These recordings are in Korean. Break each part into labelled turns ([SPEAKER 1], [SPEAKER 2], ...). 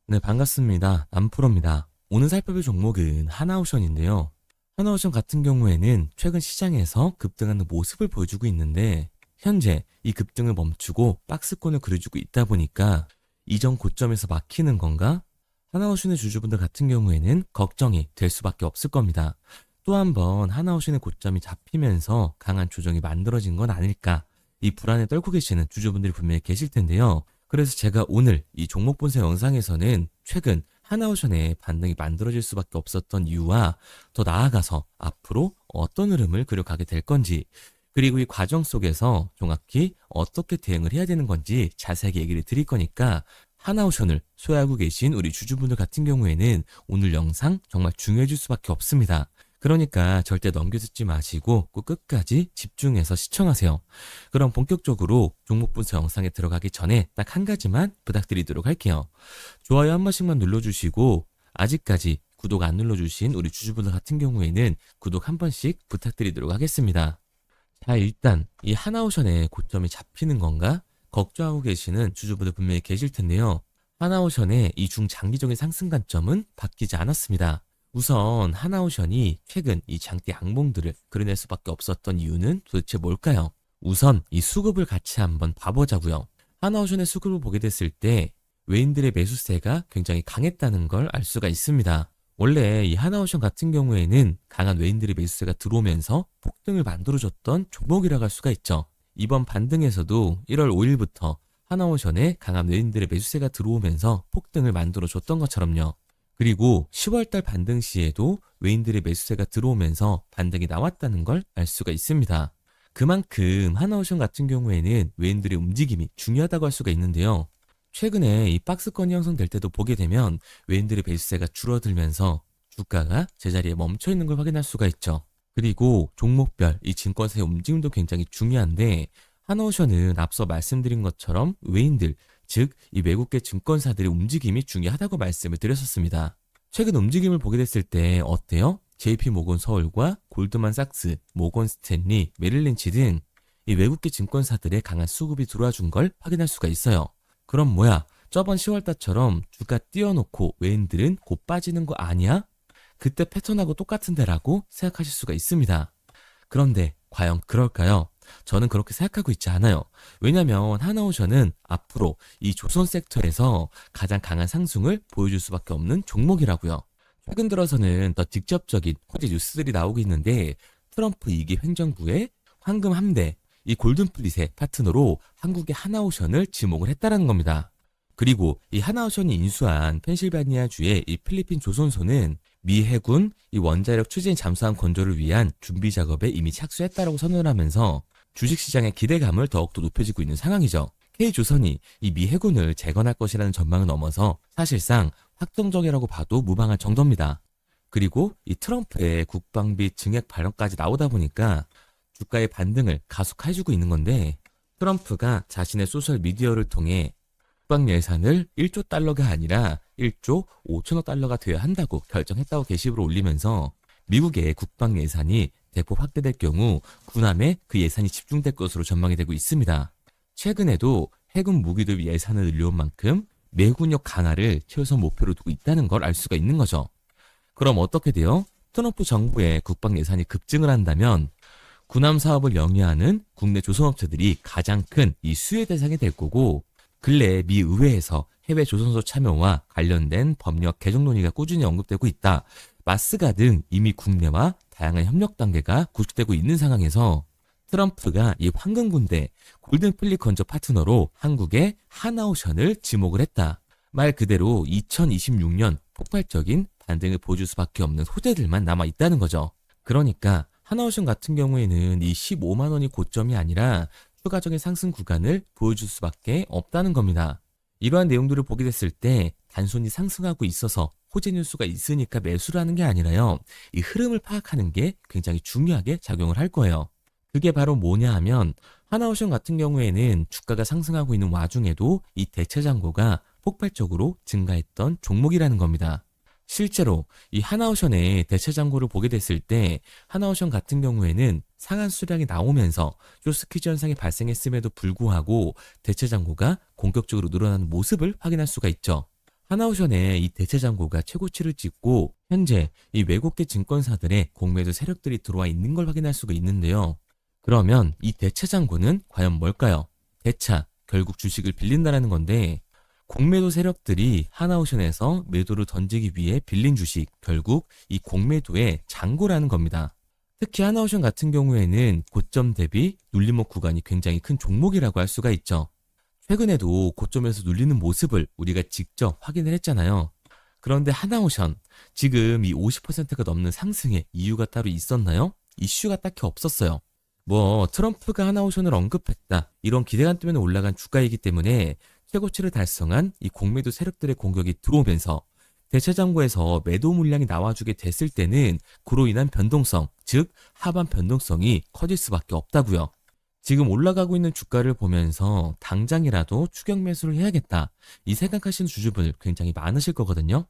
[SPEAKER 1] 네, 반갑습니다. 남프로입니다. 오늘 살펴볼 종목은 하나오션인데요. 하나오션 같은 경우에는 최근 시장에서 급등하는 모습을 보여주고 있는데 현재 이 급등을 멈추고 박스권을 그려주고 있다 보니까 이전 고점에서 막히는 건가? 하나오션의 주주분들 같은 경우에는 걱정이 될 수밖에 없을 겁니다. 또 한 번 하나오션의 고점이 잡히면서 강한 조정이 만들어진 건 아닐까? 이 불안에 떨고 계시는 주주분들이 분명히 계실 텐데요. 그래서 제가 오늘 이 종목 분석 영상에서는 최근 하나오션의 반등이 만들어질 수밖에 없었던 이유와 더 나아가서 앞으로 어떤 흐름을 그려가게 될 건지, 그리고 이 과정 속에서 정확히 어떻게 대응을 해야 되는 건지 자세하게 얘기를 드릴 거니까 하나오션을 소유하고 계신 우리 주주분들 같은 경우에는 오늘 영상 정말 중요해질 수밖에 없습니다. 그러니까 절대 넘겨듣지 마시고 꼭 끝까지 집중해서 시청하세요. 그럼 본격적으로 종목 분석 영상에 들어가기 전에 딱 한 가지만 부탁드리도록 할게요. 좋아요 한 번씩만 눌러주시고 아직까지 구독 안 눌러주신 우리 주주분들 같은 경우에는 구독 한 번씩 부탁드리도록 하겠습니다. 자, 일단 이 하나오션의 고점이 잡히는 건가? 걱정하고 계시는 주주분들 분명히 계실 텐데요. 하나오션의 이 중장기적인 상승 관점은 바뀌지 않았습니다. 우선 하나오션이 최근 이 장대 양봉들을 그려낼 수밖에 없었던 이유는 도대체 뭘까요? 우선 이 수급을 같이 한번 봐보자고요. 하나오션의 수급을 보게 됐을 때 외인들의 매수세가 굉장히 강했다는 걸 알 수가 있습니다. 원래 이 하나오션 같은 경우에는 강한 외인들의 매수세가 들어오면서 폭등을 만들어줬던 종목이라고 할 수가 있죠. 이번 반등에서도 1월 5일부터 하나오션에 강한 외인들의 매수세가 들어오면서 폭등을 만들어줬던 것처럼요. 그리고 10월달 반등 시에도 외인들의 매수세가 들어오면서 반등이 나왔다는 걸 알 수가 있습니다. 그만큼 하나오션 같은 경우에는 외인들의 움직임이 중요하다고 할 수가 있는데요. 최근에 이 박스권이 형성될 때도 보게 되면 외인들의 매수세가 줄어들면서 주가가 제자리에 멈춰 있는 걸 확인할 수가 있죠. 그리고 종목별 이 증권사의 움직임도 굉장히 중요한데 하나오션은 앞서 말씀드린 것처럼 외인들, 즉 이 외국계 증권사들의 움직임이 중요하다고 말씀을 드렸었습니다. 최근 움직임을 보게 됐을 때 어때요? JP모건 서울과 골드만삭스, 모건 스탠리, 메릴린치 등 이 외국계 증권사들의 강한 수급이 들어와 준 걸 확인할 수가 있어요. 그럼 뭐야? 저번 10월달처럼 주가 띄워놓고 외인들은 곧 빠지는 거 아니야? 그때 패턴하고 똑같은데라고 생각하실 수가 있습니다. 그런데 과연 그럴까요? 저는 그렇게 생각하고 있지 않아요. 왜냐면 하나오션은 앞으로 이 조선 섹터에서 가장 강한 상승을 보여줄 수밖에 없는 종목이라고요. 최근 들어서는 더 직접적인 호재 뉴스들이 나오고 있는데 트럼프 2기 행정부의 황금 함대, 이 골든플릿의 파트너로 한국의 하나오션을 지목을 했다라는 겁니다. 그리고 이 하나오션이 인수한 펜실바니아주의 이 필리핀 조선소는 미 해군 이 원자력 추진 잠수함 건조를 위한 준비 작업에 이미 착수했다라고 선언을 하면서 주식시장의 기대감을 더욱더 높여지고 있는 상황이죠. K조선이 이 미 해군을 재건할 것이라는 전망을 넘어서 사실상 확정적이라고 봐도 무방할 정도입니다. 그리고 이 트럼프의 국방비 증액 발언까지 나오다 보니까 주가의 반등을 가속해주고 있는 건데 트럼프가 자신의 소셜미디어를 통해 국방 예산을 1조 달러가 아니라 1조 5천억 달러가 되어야 한다고 결정했다고 게시글을 올리면서 미국의 국방 예산이 대폭 확대될 경우 군함에 그 예산이 집중될 것으로 전망이 되고 있습니다. 최근에도 해군 무기도 예산을 늘려온 만큼 내군력 강화를 최우선 목표로 두고 있다는 걸 알 수가 있는 거죠. 그럼 어떻게 돼요? 트럼프 정부의 국방 예산이 급증을 한다면 군함 사업을 영위하는 국내 조선업체들이 가장 큰 이 수혜 대상이 될 거고 근래 미 의회에서 해외 조선소 참여와 관련된 법력 개정 논의가 꾸준히 언급되고 있다. 마스가 등 이미 국내와 다양한 협력 단계가 구축되고 있는 상황에서 트럼프가 이 황금군대 골든플릿 건조 파트너로 한국의 하나오션을 지목을 했다. 말 그대로 2026년 폭발적인 반등을 보여줄 수밖에 없는 소재들만 남아 있다는 거죠. 그러니까 하나오션 같은 경우에는 이 15만 원이 고점이 아니라 추가적인 상승 구간을 보여줄 수밖에 없다는 겁니다. 이러한 내용들을 보게 됐을 때 단순히 상승하고 있어서 호재 뉴스가 있으니까 매수를 하는 게 아니라요. 이 흐름을 파악하는 게 굉장히 중요하게 작용을 할 거예요. 그게 바로 뭐냐 하면 하나오션 같은 경우에는 주가가 상승하고 있는 와중에도 이 대체 잔고가 폭발적으로 증가했던 종목이라는 겁니다. 실제로 이 하나오션의 대체 잔고를 보게 됐을 때 하나오션 같은 경우에는 상한 수량이 나오면서 쇼스퀴즈 현상이 발생했음에도 불구하고 대체 잔고가 공격적으로 늘어나는 모습을 확인할 수가 있죠. 하나오션의 이 대체 잔고가 최고치를 찍고 현재 이 외국계 증권사들의 공매도 세력들이 들어와 있는 걸 확인할 수가 있는데요. 그러면 이 대체 잔고는 과연 뭘까요? 대차, 결국 주식을 빌린다라는 건데 공매도 세력들이 하나오션에서 매도를 던지기 위해 빌린 주식, 결국 이 공매도의 잔고라는 겁니다. 특히 하나오션 같은 경우에는 고점 대비 눌림목 구간이 굉장히 큰 종목이라고 할 수가 있죠. 최근에도 고점에서 눌리는 모습을 우리가 직접 확인을 했잖아요. 그런데 하나오션, 지금 이 50%가 넘는 상승의 이유가 따로 있었나요? 이슈가 딱히 없었어요. 뭐 트럼프가 하나오션을 언급했다, 이런 기대감 때문에 올라간 주가이기 때문에 최고치를 달성한 이 공매도 세력들의 공격이 들어오면서 대체 잔고에서 매도 물량이 나와주게 됐을 때는 그로 인한 변동성, 즉 하반 변동성이 커질 수밖에 없다고요. 지금 올라가고 있는 주가를 보면서 당장이라도 추격 매수를 해야겠다, 이 생각하시는 주주분들 굉장히 많으실 거거든요.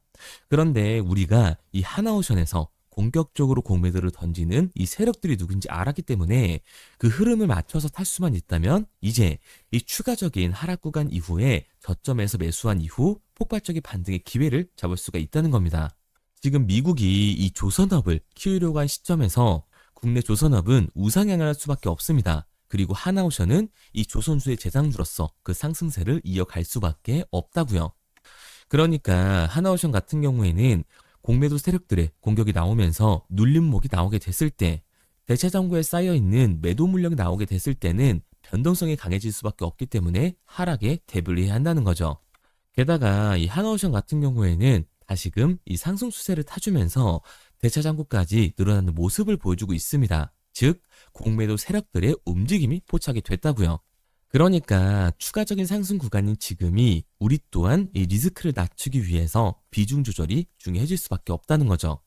[SPEAKER 1] 그런데 우리가 이 하나오션에서 공격적으로 공매도를 던지는 이 세력들이 누군지 알았기 때문에 그 흐름을 맞춰서 탈 수만 있다면 이제 이 추가적인 하락 구간 이후에 저점에서 매수한 이후 폭발적인 반등의 기회를 잡을 수가 있다는 겁니다. 지금 미국이 이 조선업을 키우려고 한 시점에서 국내 조선업은 우상향을 할 수밖에 없습니다. 그리고 하나오션은 이 조선주의 재상주로서 그 상승세를 이어갈 수밖에 없다고요. 그러니까 하나오션 같은 경우에는 공매도 세력들의 공격이 나오면서 눌림목이 나오게 됐을 때, 대체 잔고에 쌓여있는 매도 물량이 나오게 됐을 때는 변동성이 강해질 수밖에 없기 때문에 하락에 대비를 해야 한다는 거죠. 게다가 이 하나오션 같은 경우에는 다시금 이 상승 추세를 타주면서 대체 잔고까지 늘어나는 모습을 보여주고 있습니다. 즉 공매도 세력들의 움직임이 포착이 됐다고요. 그러니까 추가적인 상승 구간인 지금이 우리 또한 이 리스크를 낮추기 위해서 비중 조절이 중요해질 수밖에 없다는 거죠.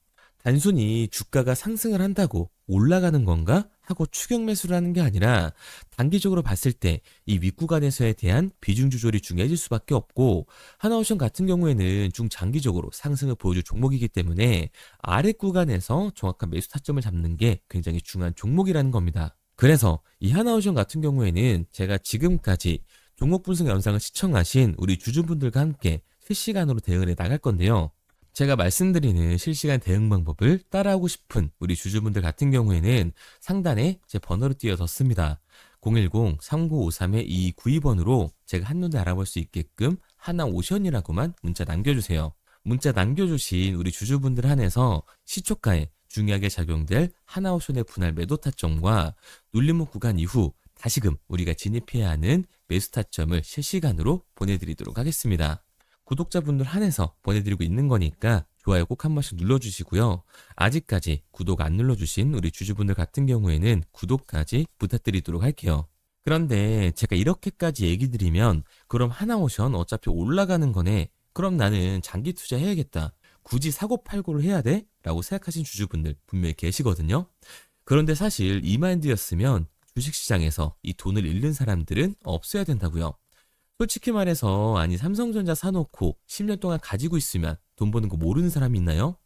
[SPEAKER 1] 단순히 주가가 상승을 한다고 올라가는 건가 하고 추격 매수를 하는 게 아니라 단기적으로 봤을 때 이 윗구간에서에 대한 비중 조절이 중요해질 수밖에 없고, 하나오션 같은 경우에는 중장기적으로 상승을 보여줄 종목이기 때문에 아래 구간에서 정확한 매수 타점을 잡는 게 굉장히 중요한 종목이라는 겁니다. 그래서 이 하나오션 같은 경우에는 제가 지금까지 종목 분석 영상을 시청하신 우리 주주분들과 함께 실시간으로 대응을 해 나갈 건데요. 제가 말씀드리는 실시간 대응 방법을 따라하고 싶은 우리 주주분들 같은 경우에는 상단에 제 번호를 띄워뒀습니다. 010-3953-2292번으로 제가 한눈에 알아볼 수 있게끔 하나오션이라고만 문자 남겨주세요. 문자 남겨주신 우리 주주분들 한해서 시초가에 중요하게 작용될 하나오션의 분할 매도 타점과 눌림목 구간 이후 다시금 우리가 진입해야 하는 매수 타점을 실시간으로 보내드리도록 하겠습니다. 구독자분들 한해서 보내드리고 있는 거니까 좋아요 꼭 한 번씩 눌러주시고요. 아직까지 구독 안 눌러주신 우리 주주분들 같은 경우에는 구독까지 부탁드리도록 할게요. 그런데 제가 이렇게까지 얘기 드리면 그럼 하나오션 어차피 올라가는 거네, 그럼 나는 장기 투자해야겠다, 굳이 사고팔고를 해야 돼? 라고 생각하신 주주분들 분명히 계시거든요. 그런데 사실 이 마인드였으면 주식시장에서 이 돈을 잃는 사람들은 없어야 된다고요. 솔직히 말해서 아니 삼성전자 사놓고 10년 동안 가지고 있으면 돈 버는 거 모르는 사람이 있나요?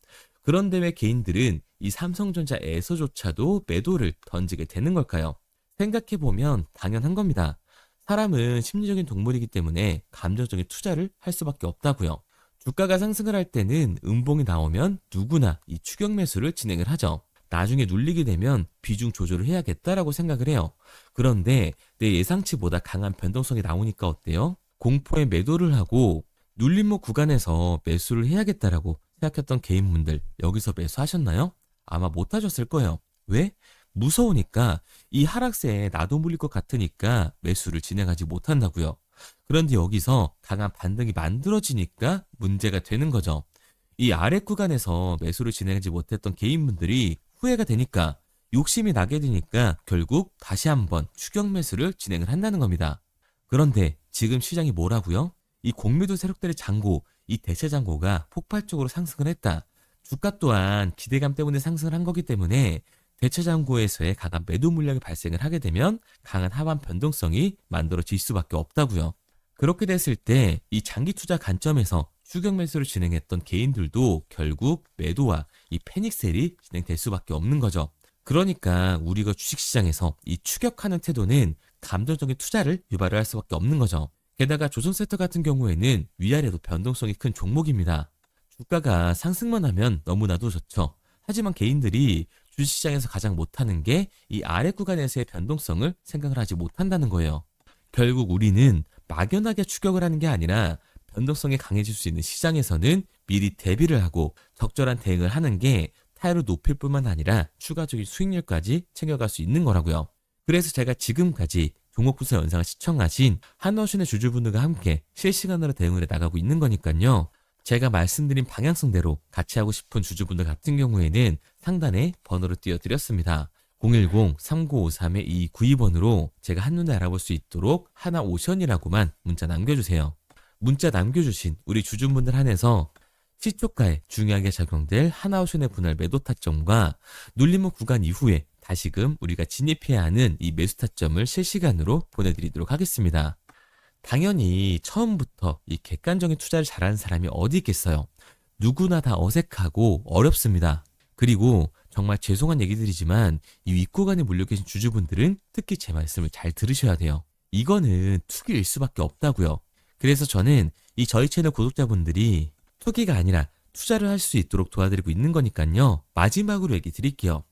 [SPEAKER 1] 그런데 왜 개인들은 이 삼성전자에서조차도 매도를 던지게 되는 걸까요? 생각해보면 당연한 겁니다. 사람은 심리적인 동물이기 때문에 감정적인 투자를 할 수밖에 없다고요. 주가가 상승을 할 때는 음봉이 나오면 누구나 이 추격 매수를 진행을 하죠. 나중에 눌리게 되면 비중 조절을 해야겠다라고 생각을 해요. 그런데 내 예상치보다 강한 변동성이 나오니까 어때요? 공포에 매도를 하고 눌림목 구간에서 매수를 해야겠다라고 생각했던 개인분들 여기서 매수하셨나요? 아마 못하셨을 거예요. 왜? 무서우니까, 이 하락세에 나도 물릴 것 같으니까 매수를 진행하지 못한다고요. 그런데 여기서 강한 반등이 만들어지니까 문제가 되는 거죠. 이 아래 구간에서 매수를 진행하지 못했던 개인분들이 후회가 되니까, 욕심이 나게 되니까 결국 다시 한번 추격 매수를 진행을 한다는 겁니다. 그런데 지금 시장이 뭐라고요? 이 공매도 세력들의 잔고, 이 대체 잔고가 폭발적으로 상승을 했다. 주가 또한 기대감 때문에 상승을 한 거기 때문에 대체 잔고에서의 강한 매도 물량이 발생을 하게 되면 강한 하반 변동성이 만들어질 수밖에 없다고요. 그렇게 됐을 때 이 장기 투자 관점에서 추격 매수를 진행했던 개인들도 결국 매도와 이 패닉셀이 진행될 수밖에 없는 거죠. 그러니까 우리가 주식시장에서 이 추격하는 태도는 감정적인 투자를 유발을 할 수밖에 없는 거죠. 게다가 조선세터 같은 경우에는 위아래도 변동성이 큰 종목입니다. 주가가 상승만 하면 너무나도 좋죠. 하지만 개인들이 주식시장에서 가장 못하는 게 이 아래 구간에서의 변동성을 생각을 하지 못한다는 거예요. 결국 우리는 막연하게 추격을 하는 게 아니라 변동성이 강해질 수 있는 시장에서는 미리 대비를 하고 적절한 대응을 하는 게 타율을 높일 뿐만 아니라 추가적인 수익률까지 챙겨갈 수 있는 거라고요. 그래서 제가 지금까지 종목분석 영상을 시청하신 한화오션의 주주분들과 함께 실시간으로 대응을 해 나가고 있는 거니까요. 제가 말씀드린 방향성대로 같이 하고 싶은 주주분들 같은 경우에는 상단에 번호를 띄워드렸습니다. 010-3953-2292번으로 제가 한눈에 알아볼 수 있도록 하나오션이라고만 문자 남겨주세요. 문자 남겨주신 우리 주주분들 한해서 시초가에 중요하게 작용될 하나오션의 분할 매도 타점과 눌림목 구간 이후에 다시금 우리가 진입해야 하는 이 매수 타점을 실시간으로 보내드리도록 하겠습니다. 당연히 처음부터 이 객관적인 투자를 잘하는 사람이 어디 있겠어요. 누구나 다 어색하고 어렵습니다. 그리고 정말 죄송한 얘기들이지만 이 윗구간에 물려 계신 주주분들은 특히 제 말씀을 잘 들으셔야 돼요. 이거는 투기일 수밖에 없다고요. 그래서 저는 이 저희 채널 구독자분들이 투기가 아니라 투자를 할 수 있도록 도와드리고 있는 거니까요. 마지막으로 얘기 드릴게요.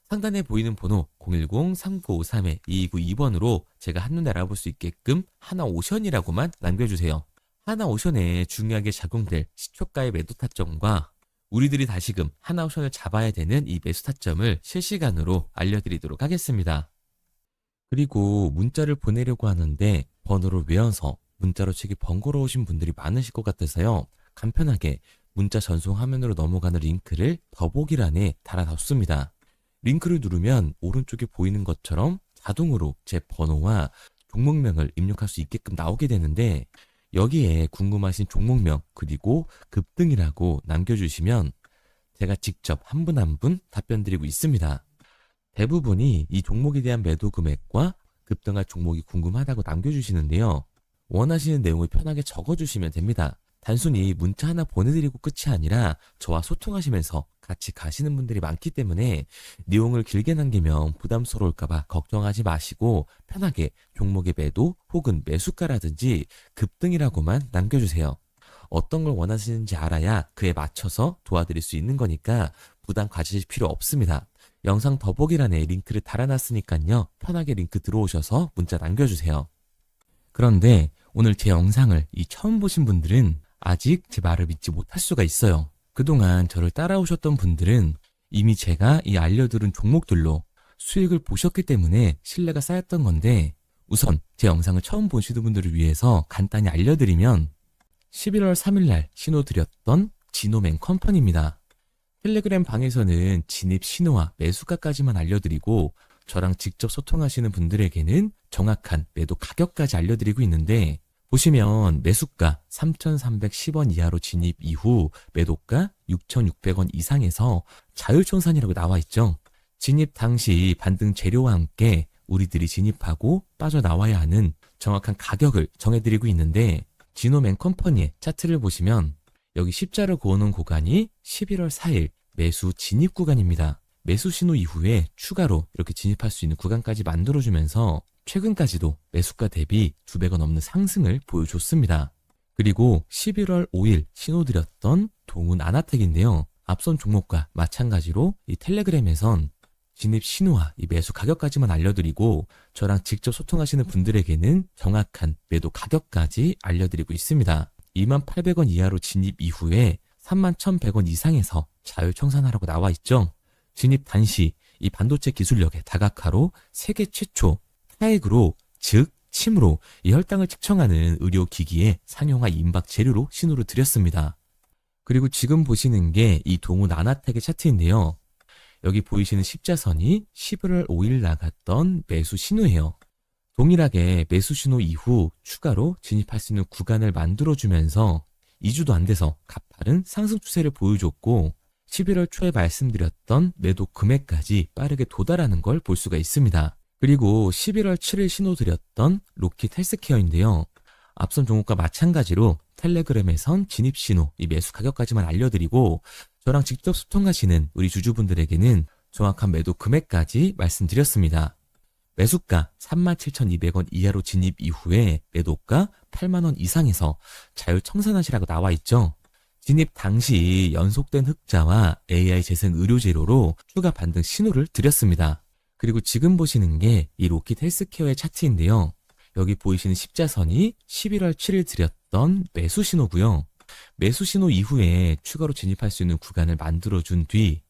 [SPEAKER 1] 상단에 보이는 번호 010-3953-2292번으로 제가 한눈에 알아볼 수 있게끔 하나오션이라고만 남겨주세요. 하나오션에 중요하게 작용될 시초가의 매도 타점과 우리들이 다시금 하나오션을 잡아야 되는 이 매수 타점을 실시간으로 알려드리도록 하겠습니다. 그리고 문자를 보내려고 하는데 번호를 외워서 문자로 치기 번거로우신 분들이 많으실 것 같아서요. 간편하게 문자 전송 화면으로 넘어가는 링크를 더보기란에 달아놨습니다. 링크를 누르면 오른쪽에 보이는 것처럼 자동으로 제 번호와 종목명을 입력할 수 있게끔 나오게 되는데 여기에 궁금하신 종목명 그리고 급등이라고 남겨주시면 제가 직접 한 분 한 분 답변 드리고 있습니다. 대부분이 이 종목에 대한 매도 금액과 급등할 종목이 궁금하다고 남겨주시는데요. 원하시는 내용을 편하게 적어주시면 됩니다. 단순히 문자 하나 보내드리고 끝이 아니라 저와 소통하시면서 같이 가시는 분들이 많기 때문에 내용을 길게 남기면 부담스러울까봐 걱정하지 마시고 편하게 종목의 매도 혹은 매수가라든지 급등이라고만 남겨주세요. 어떤 걸 원하시는지 알아야 그에 맞춰서 도와드릴 수 있는 거니까 부담 가지실 필요 없습니다. 영상 더보기란에 링크를 달아놨으니까요. 편하게 링크 들어오셔서 문자 남겨주세요. 그런데 오늘 제 영상을 처음 보신 분들은 아직 제 말을 믿지 못할 수가 있어요. 그동안 저를 따라오셨던 분들은 이미 제가 알려드린 종목들로 수익을 보셨기 때문에 신뢰가 쌓였던 건데 우선 제 영상을 처음 보시는 분들을 위해서 간단히 알려드리면 11월 3일날 신호드렸던 지노맨 컴퍼니입니다. 텔레그램 방에서는 진입 신호와 매수가까지만 알려드리고 저랑 직접 소통하시는 분들에게는 정확한 매도 가격까지 알려드리고 있는데 보시면 매수가 3,310원 이하로 진입 이후 매도가 6,600원 이상에서 자율청산이라고 나와 있죠. 진입 당시 반등 재료와 함께 우리들이 진입하고 빠져나와야 하는 정확한 가격을 정해드리고 있는데 지노맨 컴퍼니의 차트를 보시면 여기 십자를 그어놓은 구간이 11월 4일 매수 진입 구간입니다. 매수 신호 이후에 추가로 이렇게 진입할 수 있는 구간까지 만들어주면서 최근까지도 매수가 대비 2배가 넘는 상승을 보여줬습니다. 그리고 11월 5일 신호드렸던 동훈 아나텍인데요. 앞선 종목과 마찬가지로 이 텔레그램에선 진입 신호와 이 매수 가격까지만 알려드리고 저랑 직접 소통하시는 분들에게는 정확한 매도 가격까지 알려드리고 있습니다. 28,000원 이하로 진입 이후에 31,100원 이상에서 자율청산하라고 나와 있죠. 진입 단시 이 반도체 기술력의 다각화로 세계 최초 타액으로 즉 침으로 이 혈당을 측정하는 의료기기의 상용화 임박 재료로 신호를 드렸습니다. 그리고 지금 보시는 게 이 동훈 아나텍의 차트인데요. 여기 보이시는 십자선이 11월 5일 나갔던 매수 신호예요. 동일하게 매수 신호 이후 추가로 진입할 수 있는 구간을 만들어주면서 2주도 안 돼서 가파른 상승 추세를 보여줬고 11월 초에 말씀드렸던 매도 금액까지 빠르게 도달하는 걸 볼 수가 있습니다. 그리고 11월 7일 신호드렸던 로킷 헬스케어인데요. 앞선 종목과 마찬가지로 텔레그램에선 진입 신호, 이 매수 가격까지만 알려드리고 저랑 직접 소통하시는 우리 주주분들에게는 정확한 매도 금액까지 말씀드렸습니다. 매수가 37,200원 이하로 진입 이후에 매도가 8만 원 이상에서 자율 청산하시라고 나와 있죠. 진입 당시 연속된 흑자와 AI 재생 의료 재료로 추가 반등 신호를 드렸습니다. 그리고 지금 보시는 게 이 로킷 헬스케어의 차트인데요. 여기 보이시는 십자선이 11월 7일 드렸던 매수 신호고요. 매수 신호 이후에 추가로 진입할 수 있는 구간을 만들어준 뒤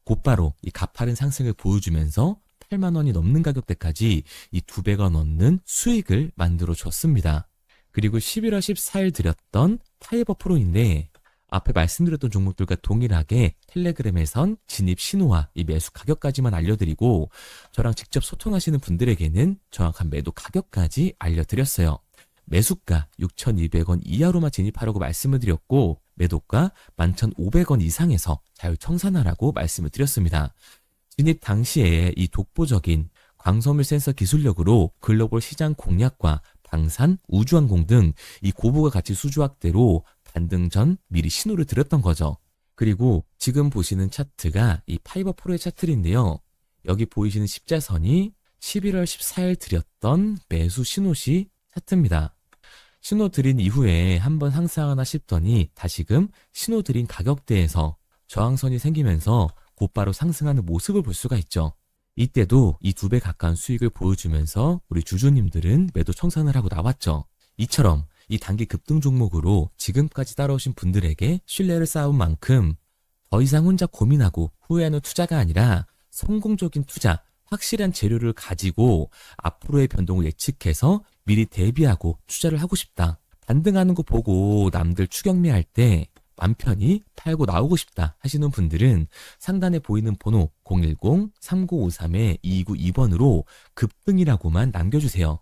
[SPEAKER 1] 곧바로 이 가파른 상승을 보여주면서 8만 원이 넘는 가격대까지 이 2배가 넘는 수익을 만들어 줬습니다. 그리고 11월 14일 드렸던 파이버 프로인데 앞에 말씀드렸던 종목들과 동일하게 텔레그램에선 진입 신호와 이 매수 가격까지만 알려드리고 저랑 직접 소통하시는 분들에게는 정확한 매도 가격까지 알려드렸어요. 매수가 6,200원 이하로만 진입하라고 말씀을 드렸고 매도가 11,500원 이상에서 자율 청산하라고 말씀을 드렸습니다. 진입 당시에 이 독보적인 광섬유 센서 기술력으로 글로벌 시장 공략과 방산, 우주항공 등 이 고부가 가치 수주 확대로 반등 전 미리 신호를 드렸던 거죠. 그리고 지금 보시는 차트가 이 파이버 프로의 차트인데요. 여기 보이시는 십자선이 11월 14일 드렸던 매수 신호시 차트입니다. 신호 드린 이후에 한번 상승하나 싶더니 다시금 신호 드린 가격대에서 저항선이 생기면서 곧바로 상승하는 모습을 볼 수가 있죠. 이때도 이 2배 가까운 수익을 보여주면서 우리 주주님들은 매도 청산을 하고 나왔죠. 이처럼 이 단기 급등 종목으로 지금까지 따라오신 분들에게 신뢰를 쌓은 만큼 더 이상 혼자 고민하고 후회하는 투자가 아니라 성공적인 투자, 확실한 재료를 가지고 앞으로의 변동을 예측해서 미리 대비하고 투자를 하고 싶다. 반등하는 거 보고 남들 추격매할 때 맘 편히 팔고 나오고 싶다 하시는 분들은 상단에 보이는 번호 010-3953-2292번으로 급등이라고만 남겨주세요.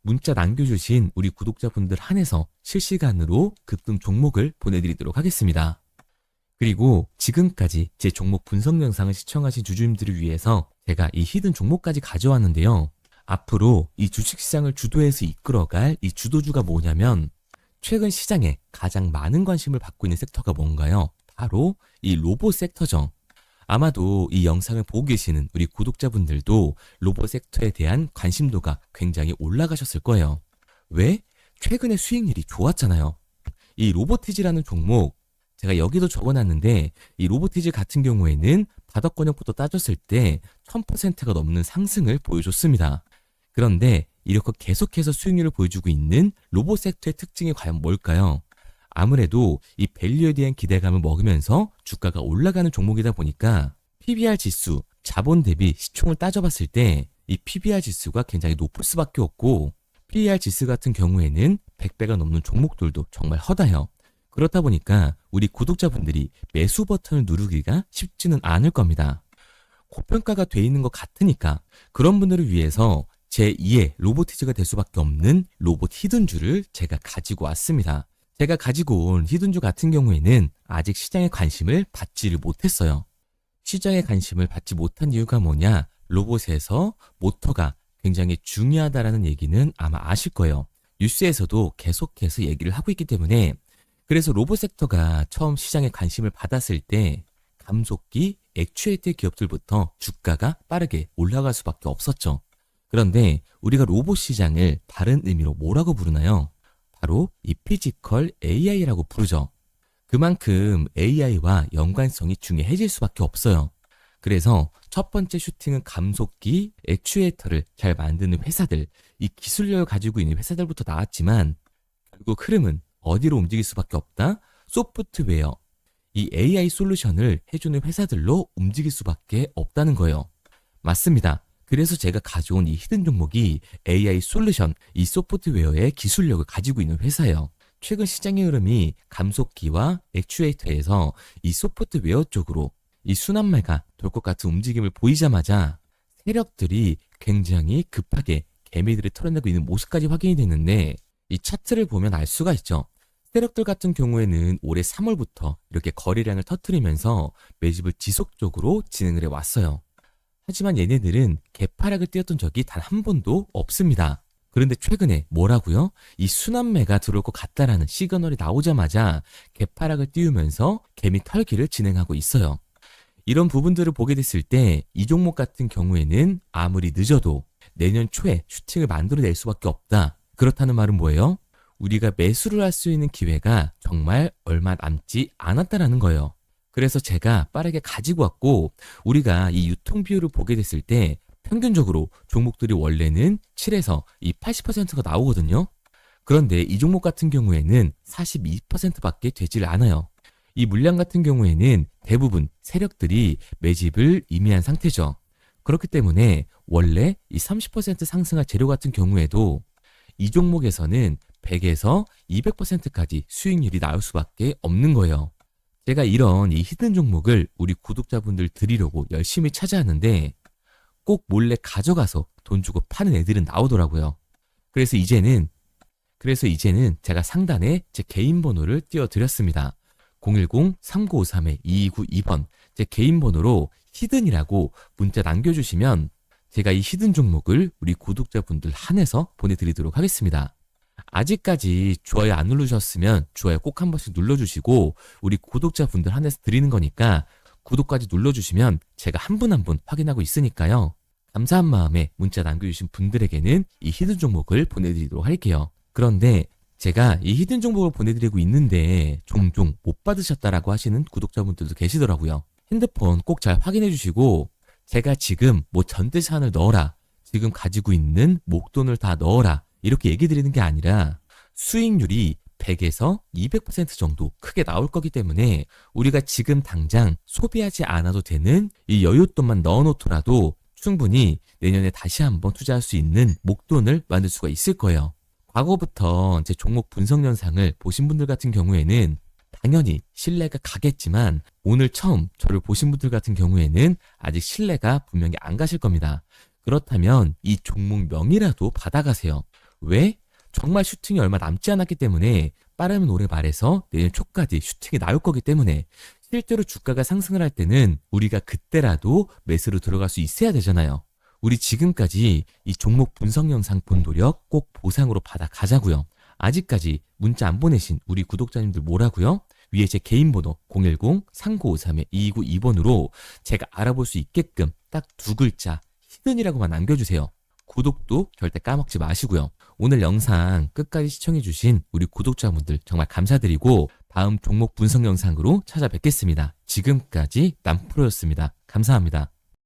[SPEAKER 1] 문자 남겨주신 우리 구독자분들 한해서 실시간으로 급등 종목을 보내드리도록 하겠습니다. 그리고 지금까지 제 종목 분석 영상을 시청하신 주주님들을 위해서 제가 이 히든 종목까지 가져왔는데요. 앞으로 이 주식시장을 주도해서 이끌어갈 이 주도주가 뭐냐면 최근 시장에 가장 많은 관심을 받고 있는 섹터가 뭔가요? 바로 이 로봇 섹터죠. 아마도 이 영상을 보고 계시는 우리 구독자분들도 로봇 섹터에 대한 관심도가 굉장히 올라가셨을 거예요. 왜? 최근에 수익률이 좋았잖아요. 이 로보티지라는 종목 제가 여기도 적어놨는데 이 로보티지 같은 경우에는 바닥권역부터 따졌을 때 1000%가 넘는 상승을 보여줬습니다. 그런데 이렇게 계속해서 수익률을 보여주고 있는 로봇 섹터의 특징이 과연 뭘까요? 아무래도 이 밸류에 대한 기대감을 먹으면서 주가가 올라가는 종목이다 보니까 PBR 지수, 자본 대비 시총을 따져봤을 때 이 PBR 지수가 굉장히 높을 수밖에 없고 PER 지수 같은 경우에는 100배가 넘는 종목들도 정말 허다해요. 그렇다 보니까 우리 구독자분들이 매수 버튼을 누르기가 쉽지는 않을 겁니다. 고평가가 돼 있는 것 같으니까 그런 분들을 위해서 제2의 로보티즈가 될 수밖에 없는 로봇 히든주를 제가 가지고 왔습니다. 제가 가지고 온 히든주 같은 경우에는 아직 시장의 관심을 받지를 못했어요. 시장의 관심을 받지 못한 이유가 뭐냐? 로봇에서 모터가 굉장히 중요하다라는 얘기는 아마 아실 거예요. 뉴스에서도 계속해서 얘기를 하고 있기 때문에 그래서 로봇 섹터가 처음 시장에 관심을 받았을 때 감속기, 액추에이터 기업들부터 주가가 빠르게 올라갈 수밖에 없었죠. 그런데 우리가 로봇 시장을 다른 의미로 뭐라고 부르나요? 바로 이 피지컬 AI라고 부르죠. 그만큼 AI와 연관성이 중요해질 수밖에 없어요. 그래서 첫 번째 슈팅은 감속기, 액추에이터를 잘 만드는 회사들, 이 기술력을 가지고 있는 회사들부터 나왔지만 결국 흐름은 어디로 움직일 수밖에 없다? 소프트웨어, 이 AI 솔루션을 해주는 회사들로 움직일 수밖에 없다는 거예요. 맞습니다. 그래서 제가 가져온 이 히든 종목이 AI 솔루션, 이 소프트웨어의 기술력을 가지고 있는 회사예요. 최근 시장의 흐름이 감속기와 액추에이터에서 이 소프트웨어 쪽으로 이 순환매가 돌 것 같은 움직임을 보이자마자 세력들이 굉장히 급하게 개미들을 털어내고 있는 모습까지 확인이 됐는데 이 차트를 보면 알 수가 있죠. 세력들 같은 경우에는 올해 3월부터 이렇게 거래량을 터뜨리면서 매집을 지속적으로 진행을 해왔어요. 하지만 얘네들은 개파락을 띄웠던 적이 단 한 번도 없습니다. 그런데 최근에 뭐라고요? 이 순환매가 들어올 것 같다라는 시그널이 나오자마자 개파락을 띄우면서 개미 털기를 진행하고 있어요. 이런 부분들을 보게 됐을 때 이 종목 같은 경우에는 아무리 늦어도 내년 초에 슈팅을 만들어낼 수밖에 없다. 그렇다는 말은 뭐예요? 우리가 매수를 할 수 있는 기회가 정말 얼마 남지 않았다라는 거예요. 그래서 제가 빠르게 가지고 왔고, 우리가 이 유통 비율을 보게 됐을 때 평균적으로 종목들이 원래는 7에서 이 80%가 나오거든요. 그런데 이 종목 같은 경우에는 42%밖에 되질 않아요. 이 물량 같은 경우에는 대부분 세력들이 매집을 이미 한 상태죠. 그렇기 때문에 원래 이 30% 상승할 재료 같은 경우에도 이 종목에서는 100에서 200%까지 수익률이 나올 수밖에 없는 거예요. 제가 이런 이 히든 종목을 우리 구독자분들 드리려고 열심히 찾아왔는데 꼭 몰래 가져가서 돈 주고 파는 애들은 나오더라고요. 그래서 이제는 제가 상단에 제 개인 번호를 띄워드렸습니다. 010-3953-2292번 제 개인 번호로 히든이라고 문자 남겨주시면 제가 이 히든 종목을 우리 구독자분들 한해서 보내드리도록 하겠습니다. 아직까지 좋아요 안 누르셨으면 좋아요 꼭 한 번씩 눌러주시고 우리 구독자분들 한해서 드리는 거니까 구독까지 눌러주시면 제가 한 분 한 분 확인하고 있으니까요. 감사한 마음에 문자 남겨주신 분들에게는 이 히든 종목을 보내드리도록 할게요. 그런데 제가 이 히든 종목을 보내드리고 있는데 종종 못 받으셨다라고 하시는 구독자분들도 계시더라고요. 핸드폰 꼭 잘 확인해 주시고 제가 지금 뭐 전대산을 넣어라, 지금 가지고 있는 목돈을 다 넣어라 이렇게 얘기 드리는 게 아니라 수익률이 100에서 200% 정도 크게 나올 거기 때문에 우리가 지금 당장 소비하지 않아도 되는 이 여윳돈만 넣어놓더라도 충분히 내년에 다시 한번 투자할 수 있는 목돈을 만들 수가 있을 거예요. 과거부터 제 종목 분석 영상을 보신 분들 같은 경우에는 당연히 신뢰가 가겠지만 오늘 처음 저를 보신 분들 같은 경우에는 아직 신뢰가 분명히 안 가실 겁니다. 그렇다면 이 종목명이라도 받아가세요. 왜? 정말 슈팅이 얼마 남지 않았기 때문에 빠르면 올해 말에서 내년 초까지 슈팅이 나올 거기 때문에 실제로 주가가 상승을 할 때는 우리가 그때라도 매수로 들어갈 수 있어야 되잖아요. 우리 지금까지 이 종목 분석 영상 본 노력 꼭 보상으로 받아 가자고요. 아직까지 문자 안 보내신 우리 구독자님들 뭐라고요? 위에 제 개인 번호 010-3953-2292번으로 제가 알아볼 수 있게끔 딱 두 글자 히든이라고만 남겨주세요. 구독도 절대 까먹지 마시고요. 오늘 영상 끝까지 시청해주신 우리 구독자분들 정말 감사드리고 다음 종목 분석 영상으로 찾아뵙겠습니다. 지금까지 남프로였습니다. 감사합니다.